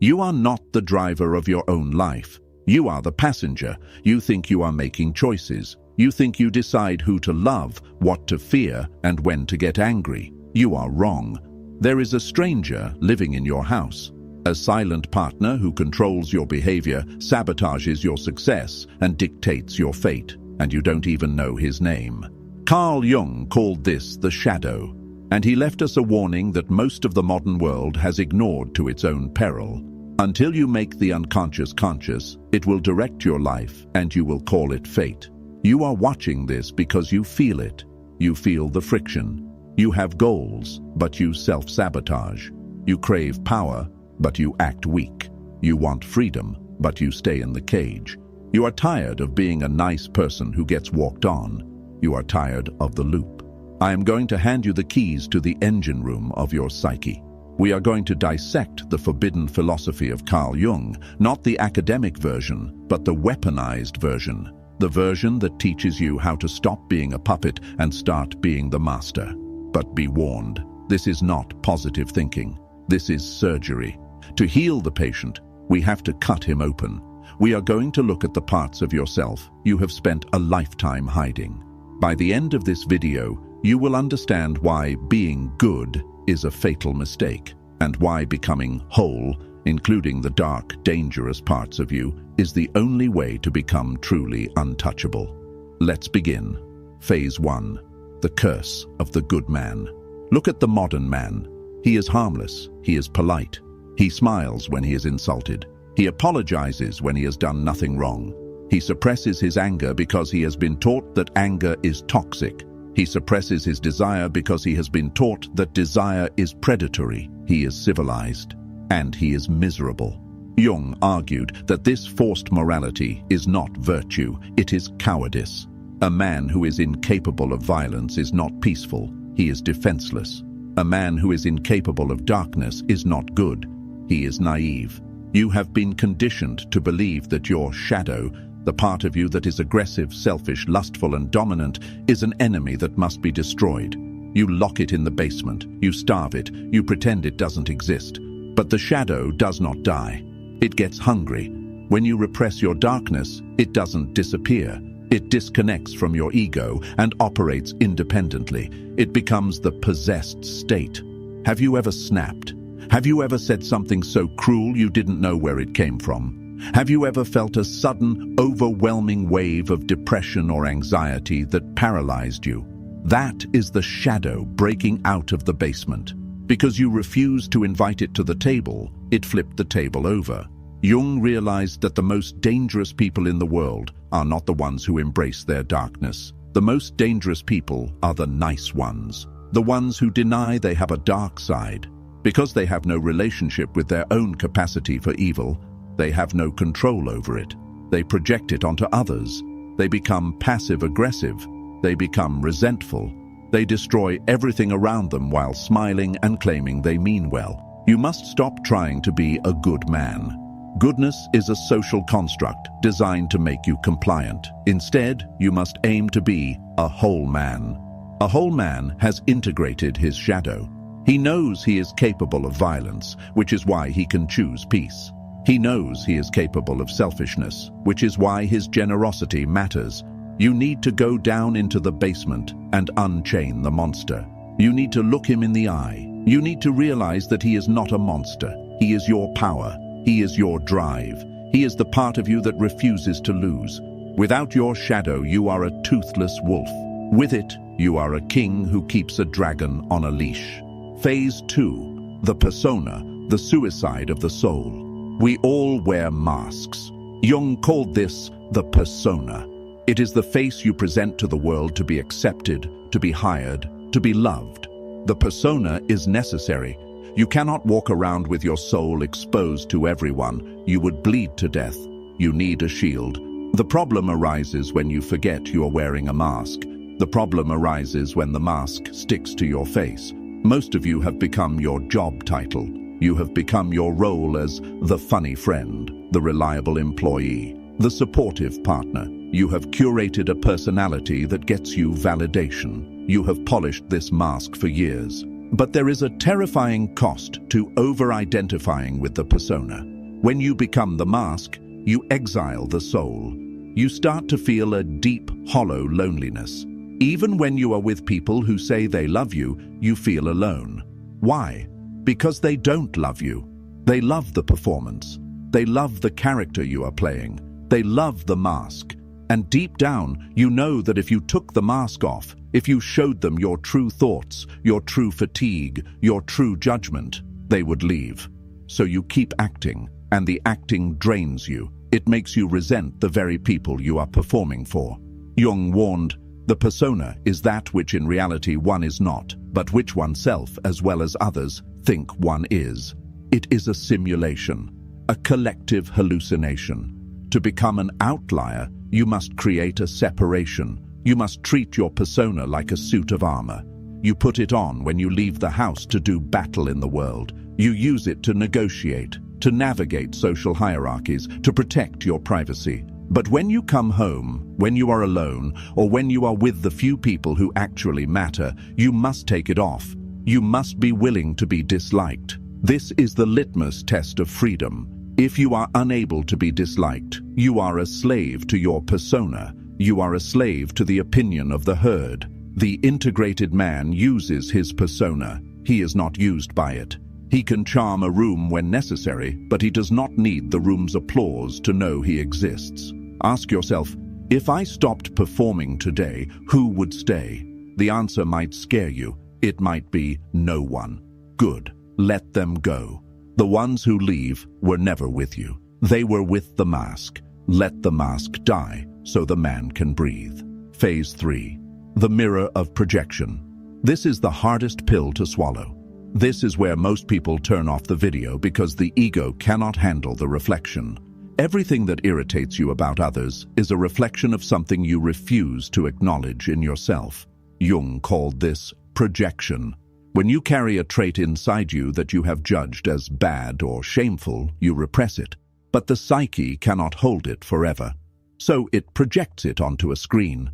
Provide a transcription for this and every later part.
You are not the driver of your own life. You are the passenger. You think you are making choices. You think you decide who to love, what to fear, and when to get angry. You are wrong. There is a stranger living in your house. A silent partner who controls your behavior, sabotages your success, and dictates your fate, and you don't even know his name. Carl Jung called this the shadow, and he left us a warning that most of the modern world has ignored to its own peril. Until you make the unconscious conscious, it will direct your life, and you will call it fate. You are watching this because you feel it. You feel the friction. You have goals, but you self-sabotage. You crave power, but you act weak. You want freedom, but you stay in the cage. You are tired of being a nice person who gets walked on. You are tired of the loop. I am going to hand you the keys to the engine room of your psyche. We are going to dissect the forbidden philosophy of Carl Jung, not the academic version, but the weaponized version. The version that teaches you how to stop being a puppet and start being the master. But be warned, this is not positive thinking. This is surgery. To heal the patient, we have to cut him open. We are going to look at the parts of yourself you have spent a lifetime hiding. By the end of this video, you will understand why being good is a fatal mistake, and why becoming whole, including the dark, dangerous parts of you, is the only way to become truly untouchable. Let's begin. Phase 1. The curse of the good man. Look at the modern man. He is harmless. He is polite. He smiles when he is insulted. He apologizes when he has done nothing wrong. He suppresses his anger because he has been taught that anger is toxic. He suppresses his desire because he has been taught that desire is predatory. He is civilized. And he is miserable. Jung argued that this forced morality is not virtue, it is cowardice. A man who is incapable of violence is not peaceful, he is defenseless. A man who is incapable of darkness is not good, he is naive. You have been conditioned to believe that your shadow, the part of you that is aggressive, selfish, lustful, and dominant, is an enemy that must be destroyed. You lock it in the basement, you starve it, you pretend it doesn't exist. But the shadow does not die. It gets hungry. When you repress your darkness, it doesn't disappear. It disconnects from your ego and operates independently. It becomes the possessed state. Have you ever snapped? Have you ever said something so cruel you didn't know where it came from? Have you ever felt a sudden, overwhelming wave of depression or anxiety that paralyzed you? That is the shadow breaking out of the basement. Because you refused to invite it to the table, it flipped the table over. Jung realized that the most dangerous people in the world are not the ones who embrace their darkness. The most dangerous people are the nice ones, the ones who deny they have a dark side. Because they have no relationship with their own capacity for evil, they have no control over it. They project it onto others. They become passive-aggressive. They become resentful. They destroy everything around them while smiling and claiming they mean well. You must stop trying to be a good man. Goodness is a social construct designed to make you compliant. Instead, you must aim to be a whole man. A whole man has integrated his shadow. He knows he is capable of violence, which is why he can choose peace. He knows he is capable of selfishness, which is why his generosity matters. You need to go down into the basement and unchain the monster. You need to look him in the eye. You need to realize that he is not a monster. He is your power. He is your drive. He is the part of you that refuses to lose. Without your shadow, you are a toothless wolf. With it, you are a king who keeps a dragon on a leash. Phase 2. The persona, the suicide of the soul. We all wear masks. Jung called this the persona. It is the face you present to the world to be accepted, to be hired, to be loved. The persona is necessary. You cannot walk around with your soul exposed to everyone. You would bleed to death. You need a shield. The problem arises when you forget you are wearing a mask. The problem arises when the mask sticks to your face. Most of you have become your job title. You have become your role as the funny friend, the reliable employee, the supportive partner. You have curated a personality that gets you validation. You have polished this mask for years. But there is a terrifying cost to over-identifying with the persona. When you become the mask, you exile the soul. You start to feel a deep, hollow loneliness. Even when you are with people who say they love you, you feel alone. Why? Because they don't love you. They love the performance. They love the character you are playing. They love the mask. And deep down, you know that if you took the mask off, if you showed them your true thoughts, your true fatigue, your true judgment, they would leave. So you keep acting, and the acting drains you. It makes you resent the very people you are performing for. Jung warned, the persona is that which in reality one is not, but which oneself, as well as others, think one is. It is a simulation, a collective hallucination. To become an outlier, you must create a separation. You must treat your persona like a suit of armor. You put it on when you leave the house to do battle in the world. You use it to negotiate, to navigate social hierarchies, to protect your privacy. But when you come home, when you are alone, or when you are with the few people who actually matter, you must take it off. You must be willing to be disliked. This is the litmus test of freedom. If you are unable to be disliked, you are a slave to your persona. You are a slave to the opinion of the herd. The integrated man uses his persona. He is not used by it. He can charm a room when necessary, but he does not need the room's applause to know he exists. Ask yourself, if I stopped performing today, who would stay? The answer might scare you. It might be no one. Good. Let them go. The ones who leave were never with you. They were with the mask. Let the mask die so the man can breathe. Phase 3. The mirror of projection. This is the hardest pill to swallow. This is where most people turn off the video because the ego cannot handle the reflection. Everything that irritates you about others is a reflection of something you refuse to acknowledge in yourself. Jung called this projection. When you carry a trait inside you that you have judged as bad or shameful, you repress it. But the psyche cannot hold it forever. So it projects it onto a screen.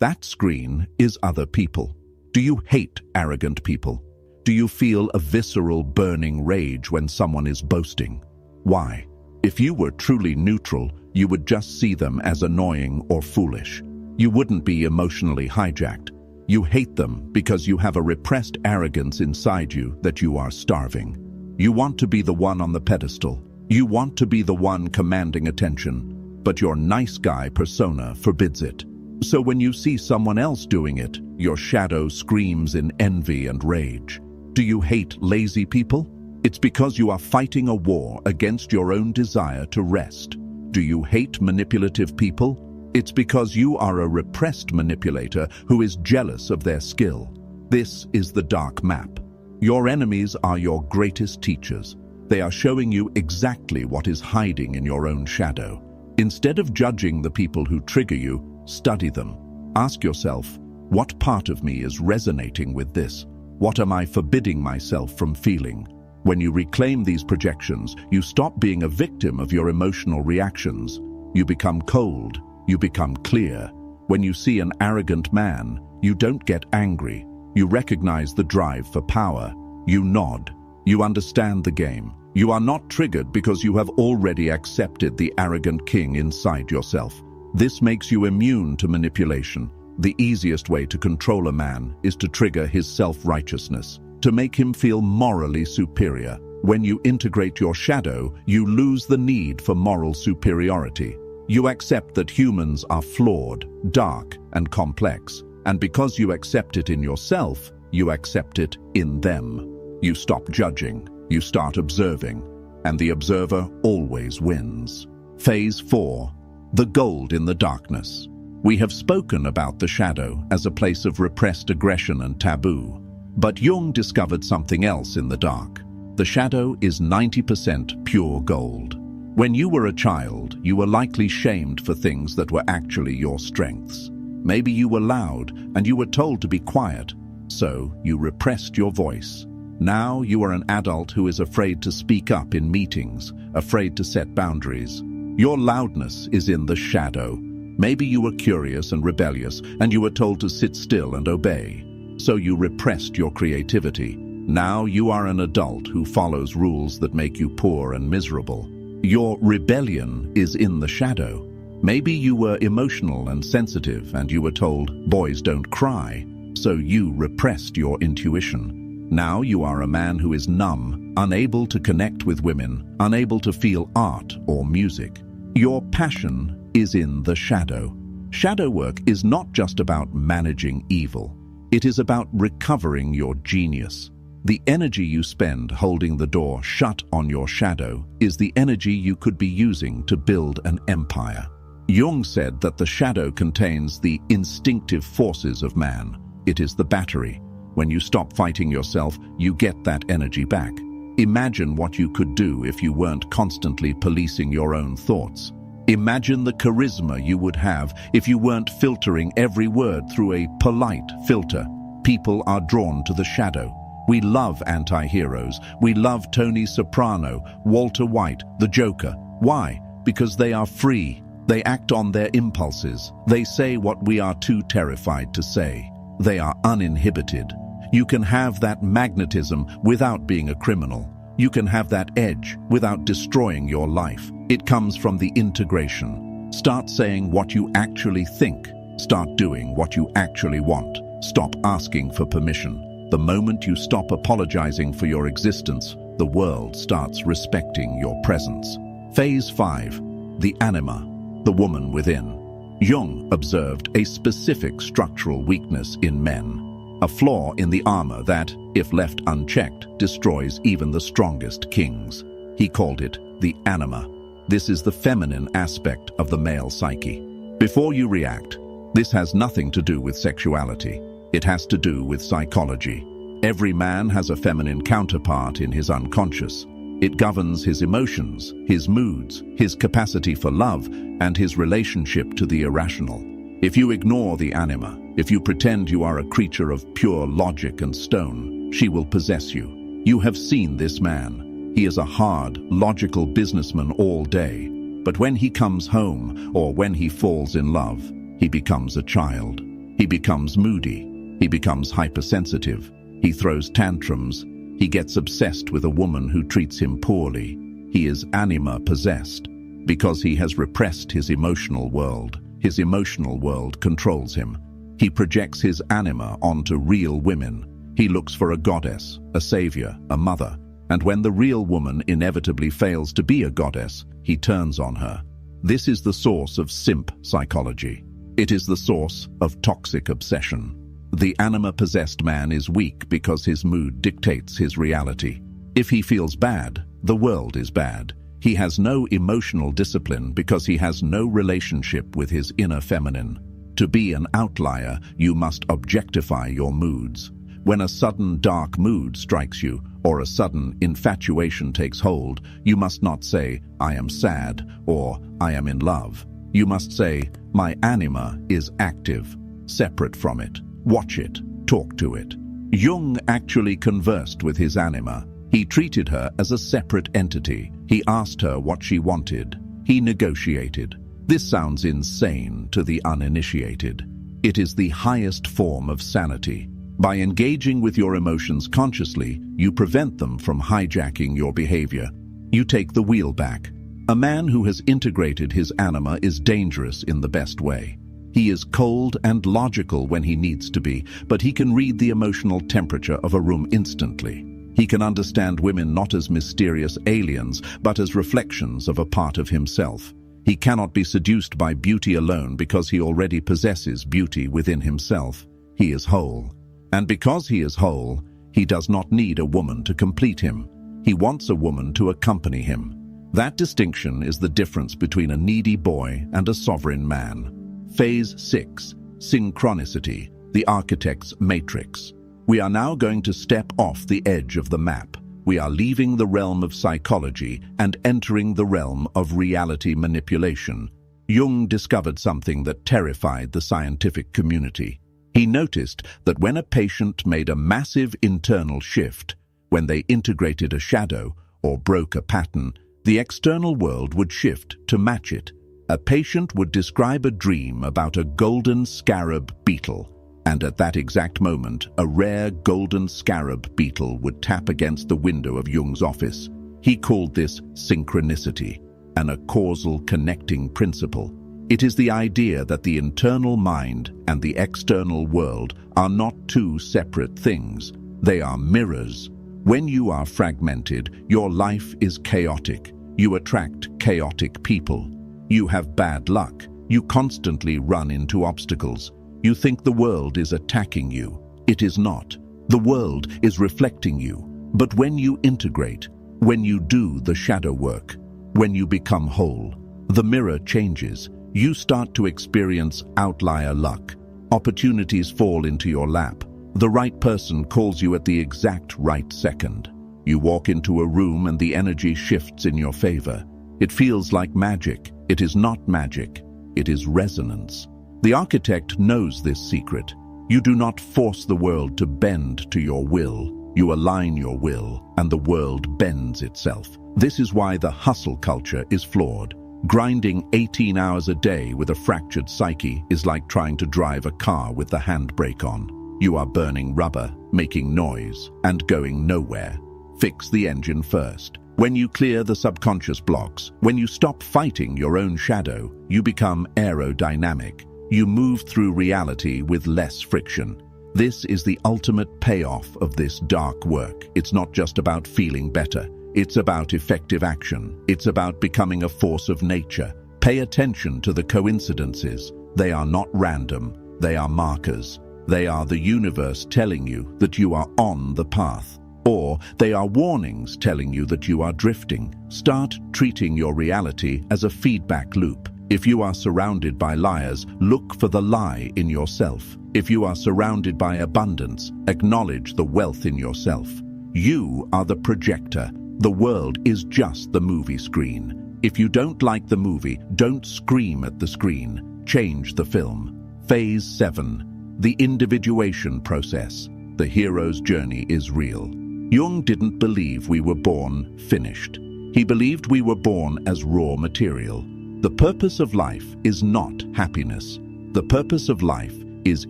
That screen is other people. Do you hate arrogant people? Do you feel a visceral, burning rage when someone is boasting? Why? If you were truly neutral, you would just see them as annoying or foolish. You wouldn't be emotionally hijacked. You hate them because you have a repressed arrogance inside you that you are starving. You want to be the one on the pedestal. You want to be the one commanding attention, but your nice guy persona forbids it. So when you see someone else doing it, your shadow screams in envy and rage. Do you hate lazy people? It's because you are fighting a war against your own desire to rest. Do you hate manipulative people? It's because you are a repressed manipulator who is jealous of their skill. This is the dark map. Your enemies are your greatest teachers. They are showing you exactly what is hiding in your own shadow. Instead of judging the people who trigger you, study them. Ask yourself, what part of me is resonating with this? What am I forbidding myself from feeling? When you reclaim these projections, you stop being a victim of your emotional reactions. You become cold. You become clear. When you see an arrogant man, you don't get angry. You recognize the drive for power. You nod. You understand the game. You are not triggered because you have already accepted the arrogant king inside yourself. This makes you immune to manipulation. The easiest way to control a man is to trigger his self-righteousness, to make him feel morally superior. When you integrate your shadow, you lose the need for moral superiority. You accept that humans are flawed, dark, and complex, and because you accept it in yourself, you accept it in them. You stop judging, you start observing, and the observer always wins. Phase 4. The gold in the darkness. We have spoken about the shadow as a place of repressed aggression and taboo, but Jung discovered something else in the dark. The shadow is 90% pure gold. When you were a child, you were likely shamed for things that were actually your strengths. Maybe you were loud and you were told to be quiet, so you repressed your voice. Now you are an adult who is afraid to speak up in meetings, afraid to set boundaries. Your loudness is in the shadow. Maybe you were curious and rebellious and you were told to sit still and obey. So you repressed your creativity. Now you are an adult who follows rules that make you poor and miserable. Your rebellion is in the shadow. Maybe you were emotional and sensitive and you were told, boys don't cry, so you repressed your intuition. Now you are a man who is numb, unable to connect with women, unable to feel art or music. Your passion is in the shadow. Shadow work is not just about managing evil. It is about recovering your genius. The energy you spend holding the door shut on your shadow is the energy you could be using to build an empire. Jung said that the shadow contains the instinctive forces of man. It is the battery. When you stop fighting yourself, you get that energy back. Imagine what you could do if you weren't constantly policing your own thoughts. Imagine the charisma you would have if you weren't filtering every word through a polite filter. People are drawn to the shadow. We love anti-heroes. We love Tony Soprano, Walter White, the Joker. Why? Because they are free. They act on their impulses. They say what we are too terrified to say. They are uninhibited. You can have that magnetism without being a criminal. You can have that edge without destroying your life. It comes from the integration. Start saying what you actually think. Start doing what you actually want. Stop asking for permission. The moment you stop apologizing for your existence, the world starts respecting your presence. Phase 5. The anima, the woman within. Jung observed a specific structural weakness in men, a flaw in the armor that, if left unchecked, destroys even the strongest kings. He called it the anima. This is the feminine aspect of the male psyche. Before you react, this has nothing to do with sexuality. It has to do with psychology. Every man has a feminine counterpart in his unconscious. It governs his emotions, his moods, his capacity for love, and his relationship to the irrational. If you ignore the anima, if you pretend you are a creature of pure logic and stone, she will possess you. You have seen this man. He is a hard, logical businessman all day. But when he comes home, or when he falls in love, he becomes a child. He becomes moody. He becomes hypersensitive. He throws tantrums. He gets obsessed with a woman who treats him poorly. He is anima possessed because he has repressed his emotional world. His emotional world controls him. He projects his anima onto real women. He looks for a goddess, a savior, a mother. And when the real woman inevitably fails to be a goddess, he turns on her. This is the source of simp psychology. It is the source of toxic obsession. The anima-possessed man is weak because his mood dictates his reality. If he feels bad, the world is bad. He has no emotional discipline because he has no relationship with his inner feminine. To be an outlier, you must objectify your moods. When a sudden dark mood strikes you, or a sudden infatuation takes hold, you must not say, I am sad, or I am in love. You must say, my anima is active, separate from it. Watch it, talk to it. Jung actually conversed with his anima. He treated her as a separate entity. He asked her what she wanted. He negotiated. This sounds insane to the uninitiated. It is the highest form of sanity. By engaging with your emotions consciously, you prevent them from hijacking your behavior. You take the wheel back. A man who has integrated his anima is dangerous in the best way. He is cold and logical when he needs to be, but he can read the emotional temperature of a room instantly. He can understand women not as mysterious aliens, but as reflections of a part of himself. He cannot be seduced by beauty alone because he already possesses beauty within himself. He is whole. And because he is whole, he does not need a woman to complete him. He wants a woman to accompany him. That distinction is the difference between a needy boy and a sovereign man. Phase 6. Synchronicity, the architect's matrix. We are now going to step off the edge of the map. We are leaving the realm of psychology and entering the realm of reality manipulation. Jung discovered something that terrified the scientific community. He noticed that when a patient made a massive internal shift, when they integrated a shadow or broke a pattern, the external world would shift to match it. A patient would describe a dream about a golden scarab beetle. And at that exact moment, a rare golden scarab beetle would tap against the window of Jung's office. He called this synchronicity, and a causal connecting principle. It is the idea that the internal mind and the external world are not two separate things. They are mirrors. When you are fragmented, your life is chaotic. You attract chaotic people. You have bad luck. You constantly run into obstacles. You think the world is attacking you. It is not. The world is reflecting you. But when you integrate, when you do the shadow work, when you become whole, the mirror changes. You start to experience outlier luck. Opportunities fall into your lap. The right person calls you at the exact right second. You walk into a room and the energy shifts in your favor. It feels like magic. It is not magic. It is resonance. The architect knows this secret. You do not force the world to bend to your will. You align your will, and the world bends itself. This is why the hustle culture is flawed. Grinding 18 hours a day with a fractured psyche is like trying to drive a car with the handbrake on. You are burning rubber, making noise, and going nowhere. Fix the engine first. When you clear the subconscious blocks, when you stop fighting your own shadow, you become aerodynamic. You move through reality with less friction. This is the ultimate payoff of this dark work. It's not just about feeling better. It's about effective action. It's about becoming a force of nature. Pay attention to the coincidences. They are not random. They are markers. They are the universe telling you that you are on the path. Or they are warnings telling you that you are drifting. Start treating your reality as a feedback loop. If you are surrounded by liars, look for the lie in yourself. If you are surrounded by abundance, acknowledge the wealth in yourself. You are the projector. The world is just the movie screen. If you don't like the movie, don't scream at the screen. Change the film. Phase 7. The individuation process. The hero's journey is real. Jung didn't believe we were born finished. He believed we were born as raw material. The purpose of life is not happiness. The purpose of life is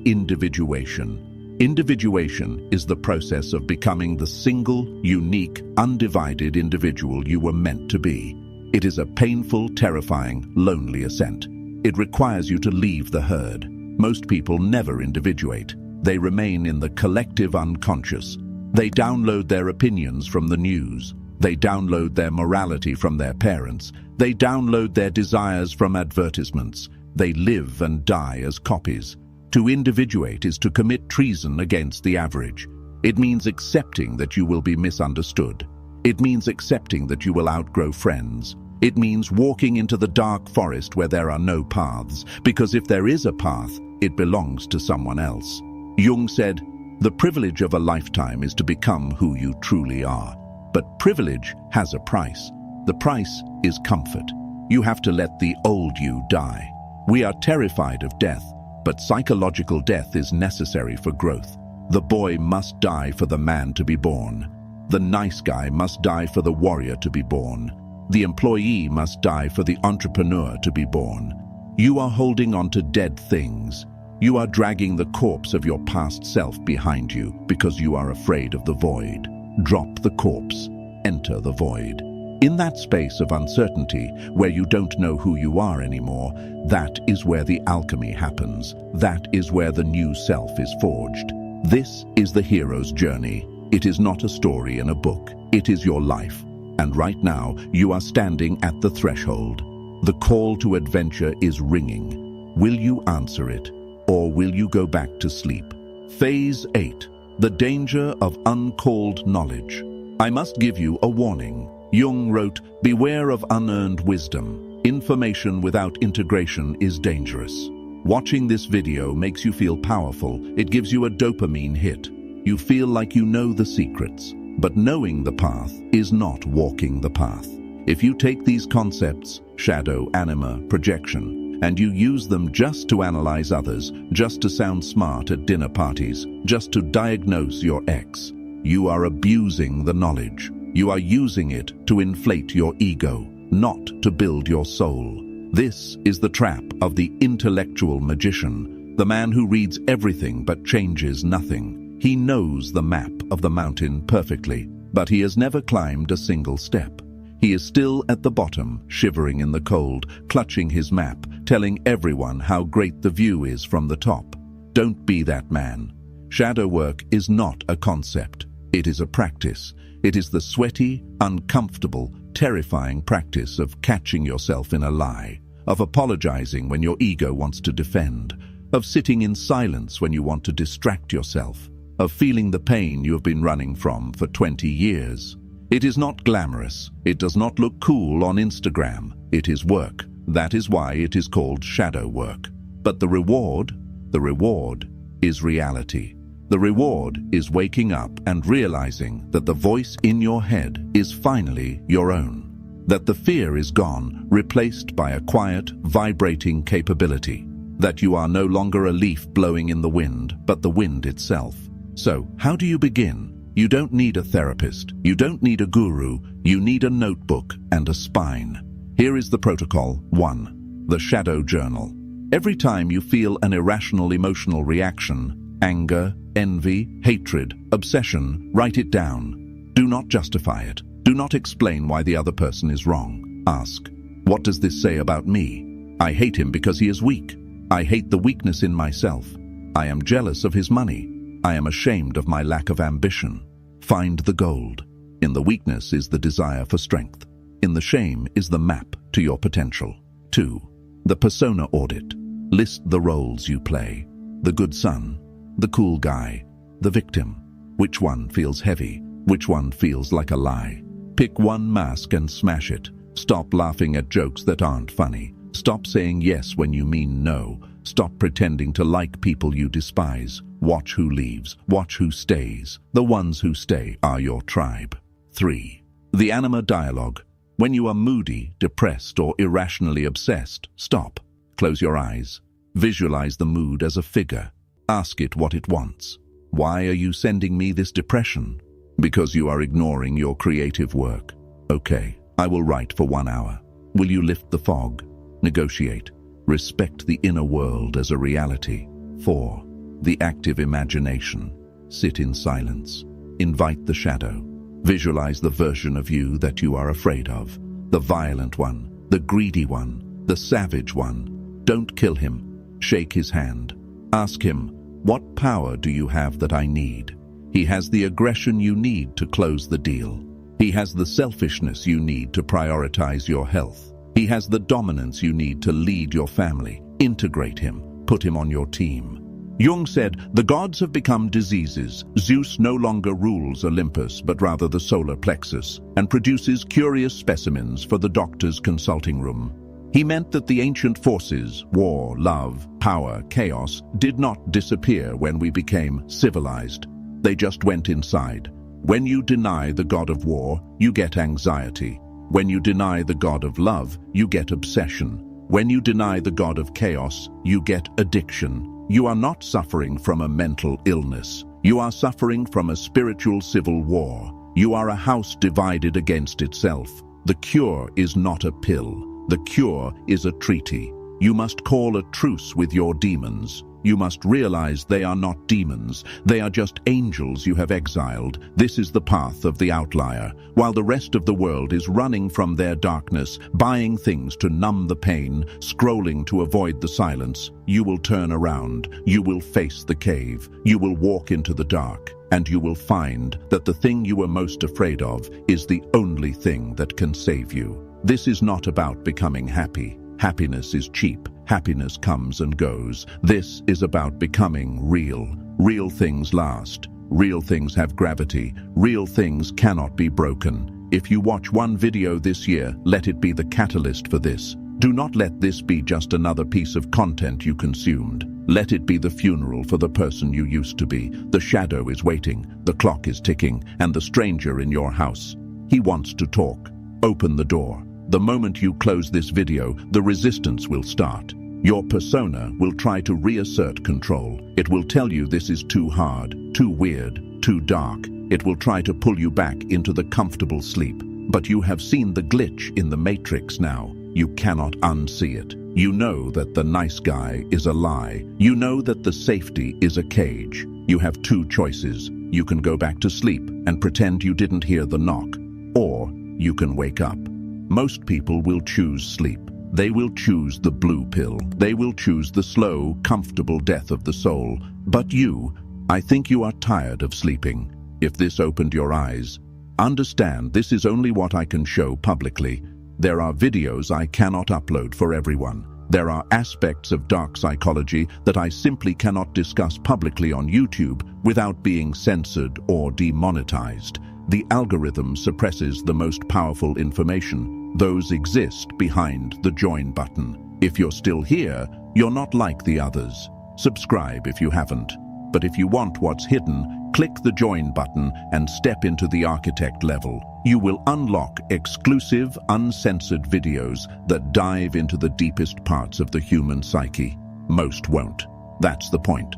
individuation. Individuation is the process of becoming the single, unique, undivided individual you were meant to be. It is a painful, terrifying, lonely ascent. It requires you to leave the herd. Most people never individuate. They remain in the collective unconscious. They download their opinions from the news. They download their morality from their parents. They download their desires from advertisements. They live and die as copies. To individuate is to commit treason against the average. It means accepting that you will be misunderstood. It means accepting that you will outgrow friends. It means walking into the dark forest where there are no paths, because if there is a path, it belongs to someone else. Jung said, "The privilege of a lifetime is to become who you truly are." But privilege has a price. The price is comfort. You have to let the old you die. We are terrified of death, but psychological death is necessary for growth. The boy must die for the man to be born. The nice guy must die for the warrior to be born. The employee must die for the entrepreneur to be born. You are holding on to dead things. You are dragging the corpse of your past self behind you because you are afraid of the void. Drop the corpse, enter the void. In that space of uncertainty, where you don't know who you are anymore, that is where the alchemy happens. That is where the new self is forged. This is the hero's journey. It is not a story in a book. It is your life. And right now, you are standing at the threshold. The call to adventure is ringing. Will you answer it, or will you go back to sleep? Phase 8. The danger of uncalled knowledge. I must give you a warning. Jung wrote, "Beware of unearned wisdom. Information without integration is dangerous." Watching this video makes you feel powerful. It gives you a dopamine hit. You feel like you know the secrets. But knowing the path is not walking the path. If you take these concepts, shadow, anima, projection, and you use them just to analyze others, just to sound smart at dinner parties, just to diagnose your ex, you are abusing the knowledge. You are using it to inflate your ego, not to build your soul. This is the trap of the intellectual magician. The man who reads everything but changes nothing. He knows the map of the mountain perfectly, but he has never climbed a single step. He is still at the bottom, shivering in the cold, clutching his map, telling everyone how great the view is from the top. Don't be that man. Shadow work is not a concept. It is a practice. It is the sweaty, uncomfortable, terrifying practice of catching yourself in a lie, of apologizing when your ego wants to defend, of sitting in silence when you want to distract yourself, of feeling the pain you have been running from for 20 years. It is not glamorous. It does not look cool on Instagram. It is work. That is why it is called shadow work. But the reward is reality. The reward is waking up and realizing that the voice in your head is finally your own. That the fear is gone, replaced by a quiet, vibrating capability. That you are no longer a leaf blowing in the wind, but the wind itself. So, how do you begin? You don't need a therapist. You don't need a guru. You need a notebook and a spine. Here is the protocol. 1. The shadow journal. Every time you feel an irrational emotional reaction, anger, envy, hatred, obsession, write it down. Do not justify it. Do not explain why the other person is wrong. Ask, what does this say about me? I hate him because he is weak. I hate the weakness in myself. I am jealous of his money. I am ashamed of my lack of ambition. Find the gold. In the weakness is the desire for strength. In the shame is the map to your potential. 2. The persona audit. List the roles you play. The good son, the cool guy, the victim. Which one feels heavy? Which one feels like a lie? Pick one mask and smash it. Stop laughing at jokes that aren't funny. Stop saying yes when you mean no. Stop pretending to like people you despise. Watch who leaves. Watch who stays. The ones who stay are your tribe. 3. The anima dialogue. When you are moody, depressed, or irrationally obsessed, stop. Close your eyes. Visualize the mood as a figure. Ask it what it wants. Why are you sending me this depression? Because you are ignoring your creative work. Okay, I will write for 1 hour. Will you lift the fog? Negotiate. Respect the inner world as a reality. 4. The active imagination. Sit in silence. Invite the shadow. Visualize the version of you that you are afraid of. The violent one, the greedy one, the savage one. Don't kill him. Shake his hand. Ask him, what power do you have that I need? He has the aggression you need to close the deal. He has the selfishness you need to prioritize your health. He has the dominance you need to lead your family. Integrate him. Put him on your team. Jung said, the gods have become diseases. Zeus no longer rules Olympus, but rather the solar plexus, and produces curious specimens for the doctor's consulting room. He meant that the ancient forces, war, love, power, chaos, did not disappear when we became civilized. They just went inside. When you deny the god of war, you get anxiety. When you deny the god of love, you get obsession. When you deny the god of chaos, you get addiction. You are not suffering from a mental illness. You are suffering from a spiritual civil war. You are a house divided against itself. The cure is not a pill. The cure is a treaty. You must call a truce with your demons. You must realize they are not demons. They are just angels you have exiled. This is the path of the outlier. While the rest of the world is running from their darkness, buying things to numb the pain, scrolling to avoid the silence, you will turn around. You will face the cave. You will walk into the dark. And you will find that the thing you were most afraid of is the only thing that can save you. This is not about becoming happy. Happiness is cheap. Happiness comes and goes. This is about becoming real. Real things last. Real things have gravity. Real things cannot be broken. If you watch one video this year, let it be the catalyst for this. Do not let this be just another piece of content you consumed. Let it be the funeral for the person you used to be. The shadow is waiting, the clock is ticking, and the stranger in your house. He wants to talk. Open the door. The moment you close this video, the resistance will start. Your persona will try to reassert control. It will tell you this is too hard, too weird, too dark. It will try to pull you back into the comfortable sleep. But you have seen the glitch in the matrix now. You cannot unsee it. You know that the nice guy is a lie. You know that the safety is a cage. You have two choices. You can go back to sleep and pretend you didn't hear the knock, or you can wake up. Most people will choose sleep. They will choose the blue pill. They will choose the slow, comfortable death of the soul. But you, I think you are tired of sleeping. If this opened your eyes, understand this is only what I can show publicly. There are videos I cannot upload for everyone. There are aspects of dark psychology that I simply cannot discuss publicly on YouTube without being censored or demonetized. The algorithm suppresses the most powerful information. Those exist behind the join button. If you're still here, you're not like the others. Subscribe if you haven't. But if you want what's hidden, click the join button and step into the architect level. You will unlock exclusive, uncensored videos that dive into the deepest parts of the human psyche. Most won't. That's the point.